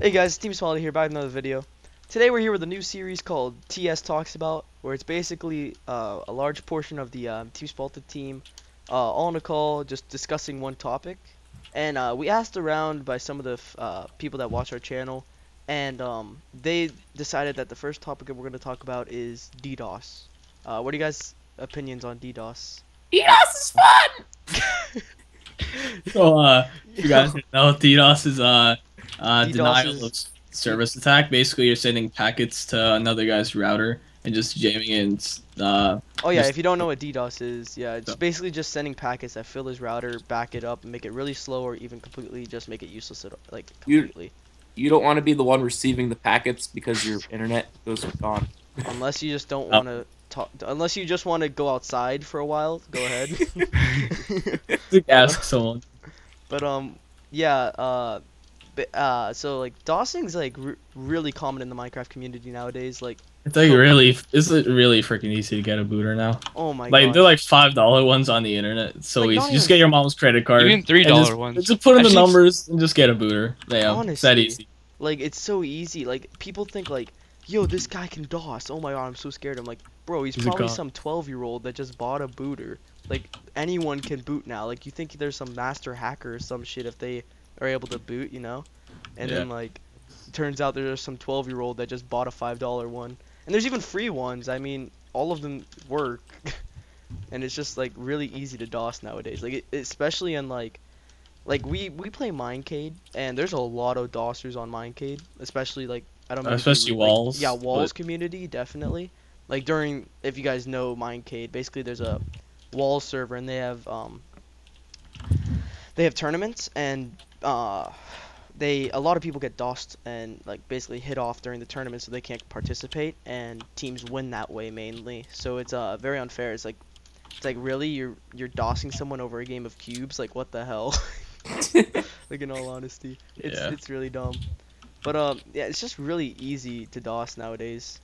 Hey guys, Team Smelted here, back with another video. Today we're here with a new series called TS Talks About, where it's basically a large portion of the Team Smelted team all on a call just discussing one topic. And we asked around by some of the people that watch our channel, and they decided that the first topic that we're going to talk about is DDoS. What are you guys' opinions on DDoS? DDoS is fun! You Yo, guys didn't know DDoS is DDoS denial of is service attack. Basically, you're sending packets to another guy's router and just jamming it. Oh yeah, Just if you don't know what DDoS is, yeah, it's so basically just sending packets that fill his router, back it up, and make it really slow, or even completely just make it useless, like you completely. you don't want to be the one receiving the packets because your internet goes gone. Unless you just don't Oh. want to talk, unless you just want to go outside for a while, go ahead. Like, But ask someone. but yeah, so like DOSing's like really common in the Minecraft community nowadays. Like, It's like really, it's like really freaking easy to get a booter now. oh my Like they're gosh, like $5 ones on the internet. It's so like easy. not Just even get your mom's credit card Even $3 and just, ones. just put in I've the seen numbers and just get a booter. Damn, it's that honestly. easy. Like, it's so easy. Like, people think like, yo, this guy can DOS. Oh my god, I'm so scared. I'm like, bro, he's He's a probably god. some 12-year-old that just bought a booter. Like, anyone can boot now. Like, you think there's some master hacker or some shit if they are able to boot, you know? And Yeah. then like, turns out there's some 12-year-old that just bought a $5 one. And there's even free ones. I mean, all of them work. And it's just like really easy to DOS nowadays. Like, especially in like we play Minecade, and there's a lot of DOSers on Minecade, especially like I don't mean to be Especially rude, like, walls. yeah, walls But community definitely. Like during, if you guys know Minecade, basically there's a wall server, and they have tournaments, and a lot of people get DOSed and like basically hit off during the tournament, so they can't participate, and teams win that way mainly. So it's very unfair. It's like really you're DOSing someone over a game of cubes? Like, what the hell? Like, in all honesty, yeah. it's really dumb. But yeah, it's just really easy to DOS nowadays.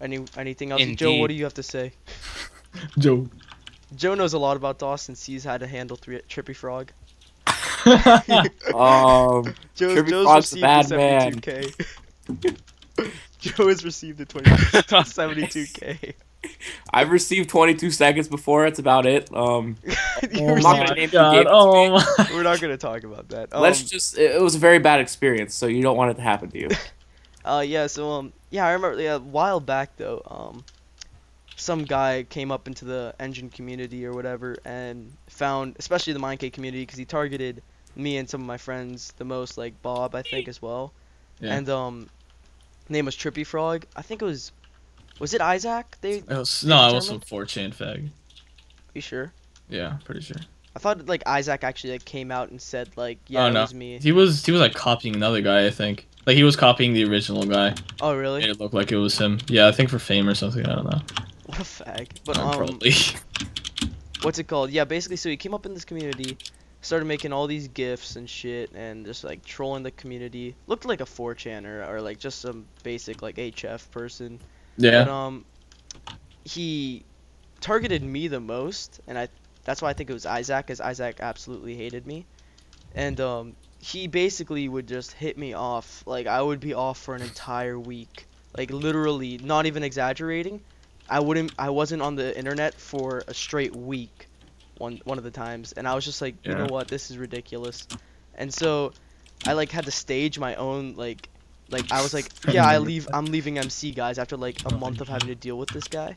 Anything else, Joe? What do Indeed. you have to say? Joe. Joe knows a lot about DOS since he's had to handle Trippy Frog. Trippy Joe's Frog's the received bad the man. 72K. Joe has received the 72K. I've received 22 seconds before. That's about it. You I'm received- not gonna name who God, gave it to me. We're not gonna talk about that. Let's just. It was a very bad experience, so you don't want it to happen to you. Yeah, so yeah, I remember, yeah, a while back though, some guy came up into the engine community or whatever and found, especially the Minecraft community, because he targeted me and some of my friends the most, like Bob, I think, as well. Yeah. And name was Trippy Frog. I think it was it Isaac? It was, no, I was some 4chan fag. You sure? Yeah, pretty sure. I thought like Isaac actually like came out and said like, yeah, Oh, it no. was me. He was like copying another guy, I think. Like he was copying the original guy. Oh really? Made it look like it was him. Yeah, I think for fame or something. I don't know. What a fag. But Probably. what's it called? Yeah, basically, so he came up in this community, started making all these gifs and shit, and just like trolling the community. Looked like a 4chan or like just some basic like HF person. Yeah. But he targeted me the most, and that's why I think it was Isaac, because Isaac absolutely hated me. And he basically would just hit me off. Like, I would be off for an entire week. Like, literally, not even exaggerating. I wasn't on the internet for a straight week one of the times, and I was just like, you know Yeah. what, this is ridiculous. And so I like had to stage my own like I was like, yeah, I'm leaving MC, guys, after like a month of having to deal with this guy.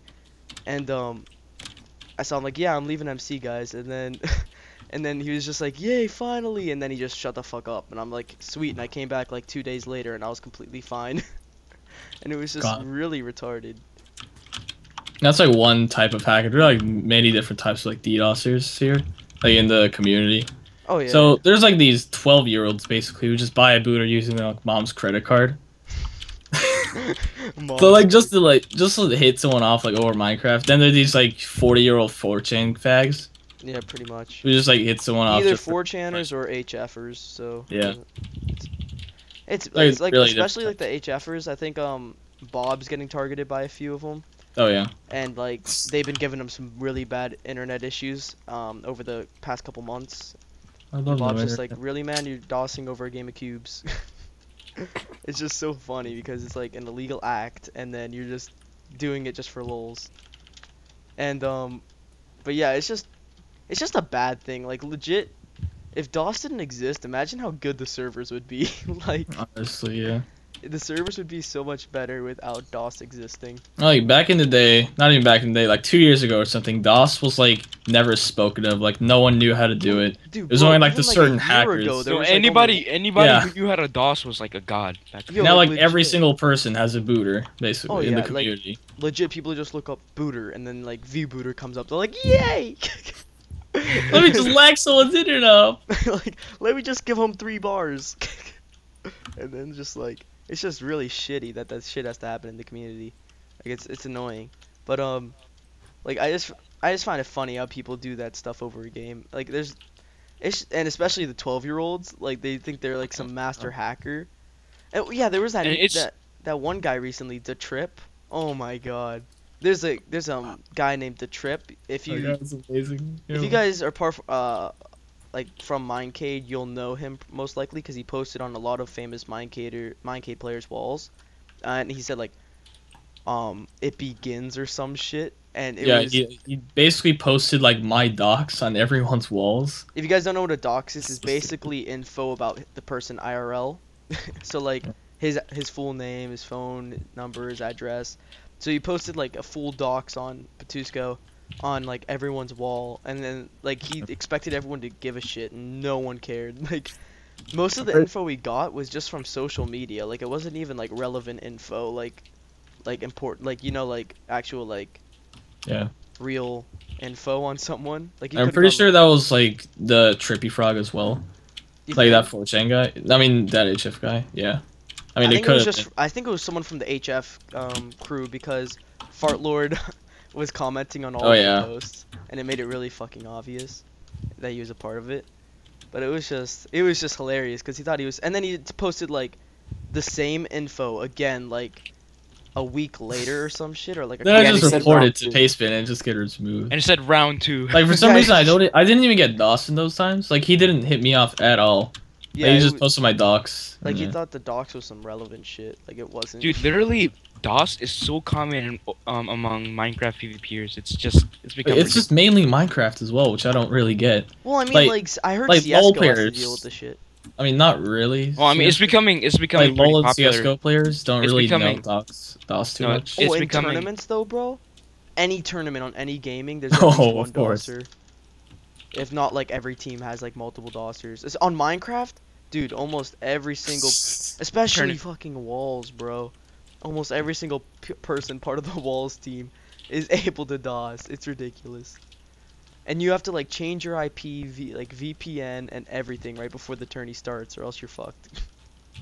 And I saw him like, yeah, I'm leaving MC, guys, and then and then he was just like, yay, finally, and then he just shut the fuck up, and I'm like, sweet. And I came back like 2 days later, and I was completely fine. And it was just God. really retarded. That's like one type of hacker. There are like many different types of like DDoSers here, like in the community. Oh yeah. So there's like these 12-year-olds basically who just buy a booter using their like, mom's credit card. So like just to hit someone off like over Minecraft. Then there are these like 40-year-old 4chan fags Yeah, pretty much. who just like hit someone off. Either just for- 4chaners or HFers, so Yeah. it's like really especially like the HFers. I think Bob's getting targeted by a few of them, Oh yeah. and like they've been giving him some really bad internet issues over the past couple months. I love no Bob's just like, internet. really, man? You're DOSing over a game of cubes. It's just so funny because it's like an illegal act, and then you're just doing it just for lols. And but yeah, it's just a bad thing. Like legit, if DOS didn't exist, imagine how good the servers would be. Like Honestly, yeah. the servers would be so much better without DOS existing. Like back in the day, not even back in the day, like 2 years ago or something, DOS was like never spoken of. Like no one knew how to do it. Dude, It was bro, only like even the like certain a year ago, hackers. there So was like anybody Yeah. who knew how to DOS was like a god back then. Yo, Now like, like every legit. single person has a booter, basically, Oh, in the yeah, like- community. legit people just look up booter and then like vbooter comes up. They're like, yay! Let me just lag someone's internet up. Like, let me just give him 3 bars. And then just like, it's just really shitty that that shit has to happen in the community. Like it's annoying. But like I just find it funny how people do that stuff over a game. Like and especially the 12-year-olds, like they think they're like some master hacker. And yeah, there was that And it's- that one guy recently, the Trip. Oh my god. There's a guy named the Trip. If Oh, you that's amazing. if you guys are like from Mindcade, you'll know him most likely because he posted on a lot of famous Mindcade players' walls, and he said like, it begins or some shit, and it Yeah, was. he basically posted like my docs on everyone's walls. If you guys don't know what a dox is, it's basically info about the person IRL. So like his full name, his phone number, his address. So he posted like a full docs on Patusco on like everyone's wall, and then like he expected everyone to give a shit, and no one cared. Like most of the info we got was just from social media. Like it wasn't even like relevant info, like important, like like actual like Yeah. real info on someone. Like you I'm could've pretty gone- sure that was like the Trippy Frog as well. you Like think? that 4chan guy. I mean that HF guy. Yeah. I mean I it think it could was have just. I think it was someone from the HF crew because Fartlord was commenting on all Oh, of the yeah. posts, and it made it really fucking obvious that he was a part of it. But it was just hilarious because he thought he was, and then he posted like the same info again like a week later or some shit, or like a Then I Yeah, just he said reported round to two. Pastebin and just get her removed. And it said round 2. Like for some Yeah, reason I didn't even get DOS in those times. Like he didn't hit me off at all. yeah, Like, he it just w- posted my docs. like and he then- thought the docs was some relevant shit. Like it wasn't. Dude, literally, DOS is so common among Minecraft PvPers. It's become. It's just mainly Minecraft as well, which I don't really get. well, I mean, like- I heard like CS:GO LOL has to players. deal with the shit. I mean, not really. Well, I mean, it's becoming like pretty LoL and popular. CS:GO players don't It's really becoming- know DOS too No, much. It's Oh, in becoming- tournaments though, bro. Any tournament on any gaming, there's at least Oh, one of course. DOSer. If not, like every team has like multiple DOSers. It's on Minecraft, dude. Almost every single, especially Tourna- fucking walls, bro. Almost every single person part of the walls team is able to DOS. It's ridiculous. And you have to like change your IP, like VPN and everything right before the tourney starts, or else you're fucked.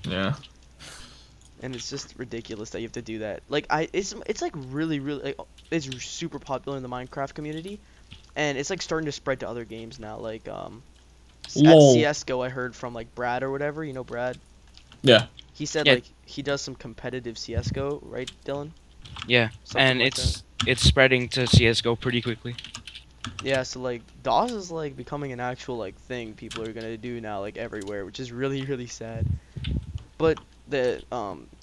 Yeah. And it's just ridiculous that you have to do that. Like it's like really like, it's super popular in the Minecraft community, and it's like starting to spread to other games now. Like at Lol. CS:GO, I heard from like Brad or whatever. You know Brad? Yeah. He said Yeah. like he does some competitive CS:GO, right, Dylan? Yeah, Something and like it's spreading to CS:GO pretty quickly. Yeah, so like DOS is like becoming an actual like thing people are gonna do now like everywhere, which is really sad. But the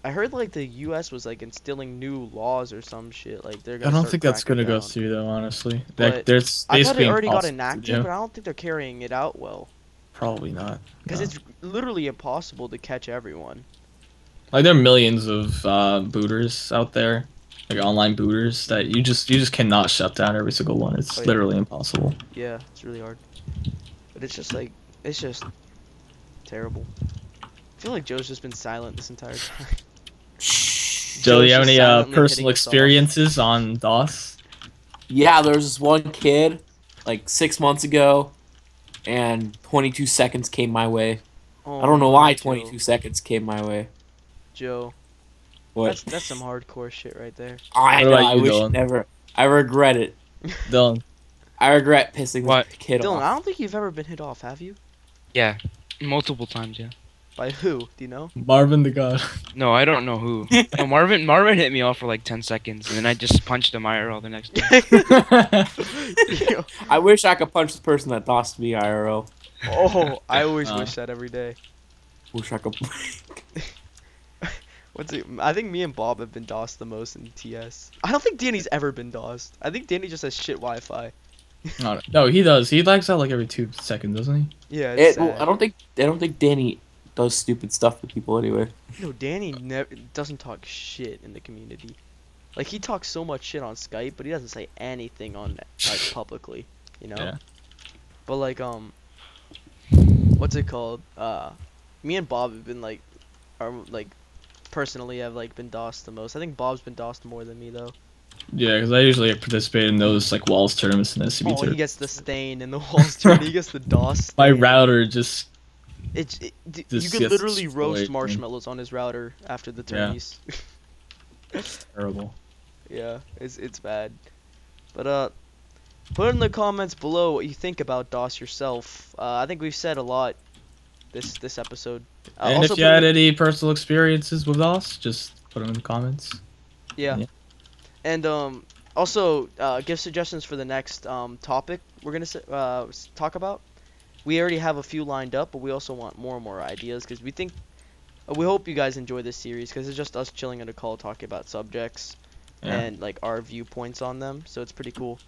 I heard like the U.S. was like instilling new laws or some shit. Like they're I gonna. don't start think that's cracking gonna go down. through though, honestly. But Like, there's I thought basically it already got impossible to enacted, do. but I don't think they're carrying it out well. Probably not. Because no. it's literally impossible to catch everyone. Like there are millions of booters out there, like online booters that you just cannot shut down every single one. It's Oh, yeah. literally impossible. Yeah, it's really hard. But it's just like, it's just terrible. I feel like Joe's just been silent this entire time. Joe, do you have just any silently hitting personal us off. experiences on DOS? Yeah, there was this one kid, like 6 months ago, and 22 seconds came my way. Oh I don't know my why Joe. 22 seconds came my way. Joe, What? that's some hardcore shit right there. I What know, about I you, wish Dylan? never. I regret it. Dylan, I regret pissing What? this kid Dylan, off. I don't think you've ever been hit off, have you? Yeah, multiple times. Yeah. By who? Do you know? Marvin the God. No, I don't know who. No, Marvin hit me off for like 10 seconds, and then I just punched him IRL the next day. Yo, I wish I could punch the person that tossed me IRL. Oh, I always Uh. wish that every day. Wish I could. What's it? I think me and Bob have been DOSed the most in TS. I don't think Danny's ever been DOSed. I think Danny just has shit Wi-Fi. No, he does. He lags out like every 2 seconds, doesn't he? Yeah, it's Well, sad. I don't think Danny does stupid stuff to people anyway. No, Danny never doesn't talk shit in the community. Like he talks so much shit on Skype, but he doesn't say anything on like publicly, you know. Yeah. But like what's it called? Me and Bob have been like, are like, personally have like been DOSed the most. I think Bob's been DOSed more than me though. Yeah, because I usually participate in those like walls tournaments and SCB Oh, he tournaments. gets the stain in the walls too. And he gets the DOS. My stain. router just You This could gets literally roast destroyed, man. marshmallows on his router after the Yeah. tourneys. terrible. Yeah, it's bad. But put in the comments below what you think about DOS yourself. I think we've said a lot this episode. And Also if you put in had the- any personal experiences with us, just put them in the comments. yeah. Yeah. And also give suggestions for the next topic we're gonna talk about. We already have a few lined up, but we also want more and more ideas because we hope you guys enjoy this series because it's just us chilling in a call talking about subjects Yeah. and like our viewpoints on them. So it's pretty cool.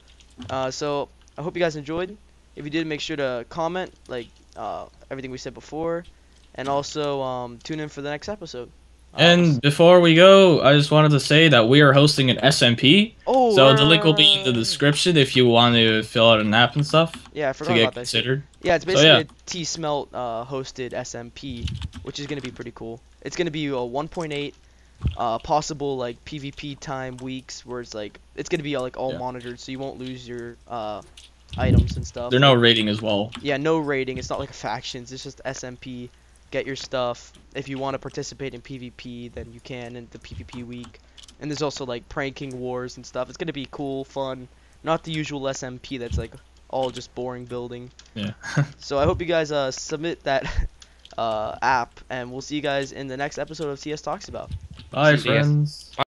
So I hope you guys enjoyed. If you did, make sure to comment like everything we said before, and also tune in for the next episode. And before we go, I just wanted to say that we are hosting an SMP. Oh, So the link will be in the description if you want to fill out an app and stuff Yeah, I to forgot get about that shit. considered. Yeah, it's So, basically yeah. a T-Smelt hosted SMP, which is gonna be pretty cool. It's gonna be a 1.8 possible like PvP time weeks where it's like it's gonna be like all Yeah. monitored, so you won't lose your items and stuff. They're no rating as well. Yeah, no rating. It's not like factions. It's just SMP. Get your stuff. If you want to participate in PvP, then you can in the PvP week. And there's also like pranking wars and stuff. It's gonna be cool, fun. Not the usual SMP that's like all just boring building. Yeah. So I hope you guys submit that app, and we'll see you guys in the next episode of CS Talks About. Bye, See ya. friends.